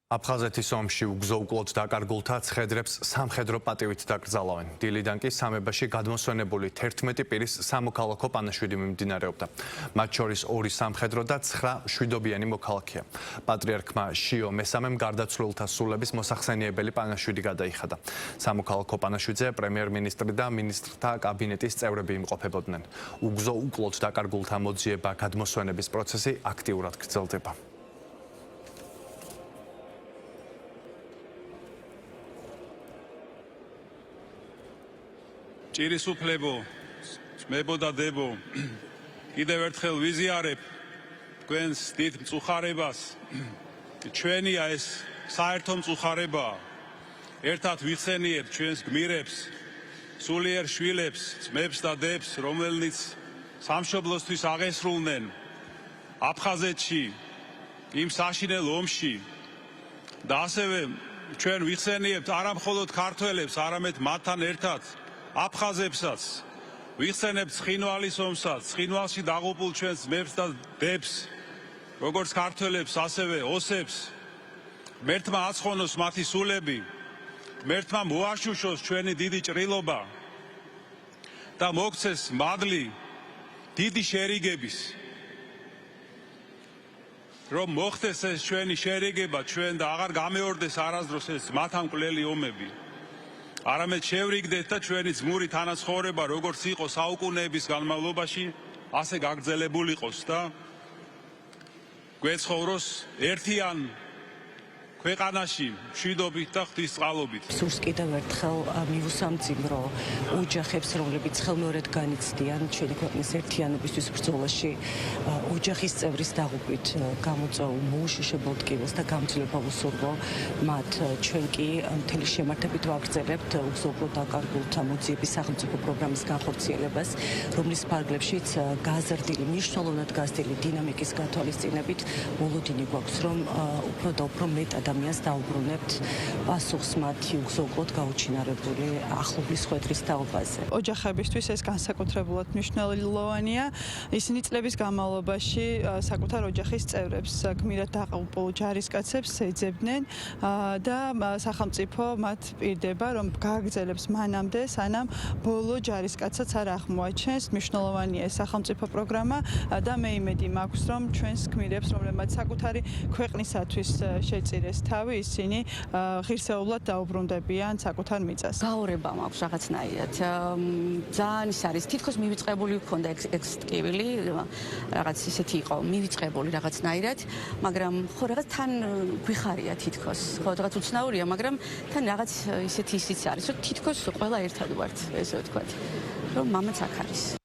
აფხაზეთის ომში უგზო-უკლოდ დაკარგულთა ცხედრებს სამხედრო პატივით დაკრძალავენ. დილიდან კი სამებაში გადმოსვენებული 11 პირის სამოქალაქო პანაშვიდი მიმდინარეობდა. მათ შორის 2 სამხედრო და 9 მშვიდობიანი მოქალაქეა. პატრიარქმა შიო მესამემ გარდაცვლილთა სულების მოსახსენიებელი პანაშვიდი გადაიხადა. სამოქალაქო პანაშვიდზე პრემიერ-მინისტრი და მინისტრთა კაბინეტის წევრები იმყოფებოდნენ. უგზო-უკლოდ დაკარგულთა მოძიება გადმოსვენების პროცესი აქტიურად გრძელდება. ჭირის უფლებო, ძმებო და დებო, კიდევ ერთხელ ვიზიარებ თქვენს დიდ მწუხარებას. ჩვენია ეს საერთო მწუხარება. ერთად ვიხსენიებთ ჩვენს გმირებს, სულიერ შვილებს, ძმებს და დებს, რომელნიც სამშობლოსთვის აღესრულნენ აფხაზეთში, იმ საშინელ ომში. და ასევე ჩვენ ვიხსენიებთ არა მხოლოდ ქართველებს, არამედ მათთან ერთად აფხაზებსაც, ვიხსენებთ ცხინვალის ომსაც, ცხინვალში დაღუპულ ჩვენს ძმებს და დებს, როგორც ქართველებს, ასევე ოსებს. ღმერთმა აცხონოს მათი სულები, ღმერთმა მოაშუშოს ჩვენი დიდი ჭრილობა და მოგცეს მადლი დიდი შერიგების, რომ მოხდეს ეს ჩვენი შერიგება ჩვენ და აღარ გამეორდეს არასდროს ეს მათამკვლელი ომები. არამედ შევრიგდეთ და ჩვენი ძმური თანაცხოვრება, როგორც იყო საუკუნეების განმავლობაში, ასე გაგრძელებულიყოს და გვეცხოვროს ერთიან ქვეყანაში, მშვიდობით და ღვთისწყალობით. სურს კიდევ ერთხელ მივუსამძიმრო ოჯახებს, რომლებიც ხელმეორედ განიცდიან ჩვენი ქვეყნის ერთიანობისთვის ბრძოლაში, ოჯახის წევრის დაღუპვით გამოწვეულ მოუშუშებელ ტკივილს და გამძლეობა ვუსურვო მათ. ჩვენ კი მთელი შემართებით ვაგრძელებთ უგზო-უკლოდ დაკარგულთა მოძიების სახელმწიფო პროგრამის განხორციელებას, რომლის ფარგლებშიც გაზრდილი, მნიშვნელოვნად გაზრდილი დინამიკის გათვალისწინებით მოლოდინი გვაქვს, რომ უფრო და უფრო მეტ ადამიანს დაუბრუნებთ პასუხს მათი უგზო-უკლოდ გაუჩინარებული ახლობლის ხვედრის თაობაზე. ოჯახებისთვის ეს განსაკუთრებულად მნიშვნელოვანია. ისინი წლების განმავლობაში საკუთარ ოჯახის წევრებს, გმირად დაღუპულ ჯარისკაცებს ეძებდნენ და სახელმწიფო მათ პირდება, რომ გააგრძელებს მანამდე, სანამ ბოლო ჯარისკაცაც არ აღმოაჩენს. მნიშვნელოვანია ეს სახელმწიფო პროგრამა და მე იმედი მაქვს, რომ ჩვენს გმირებს, რომლებმაც საკუთარი ქვეყნისათვის შეწირეს თავი, ისინი ღირსეულად დაუბრუნდებიან საკუთარ მიწას. გაორება მაქვს რაღაცნაირად. ძალიან ის არის, თითქოს მივიწყებული გქონდა ეს ტკივილი, რაღაც ისეთი იყო, მივიწყებული რაღაცნაირად, მაგრამ ხო რაღაც თან გვიხარია თითქოს. ხო რაღაც უცნაურია, მაგრამ თან რაღაც ისეთი ისიც არის, რომ თითქოს ყველა ერთად ვართ, ესე ვთქვათ, რომ მამაც აქ არის.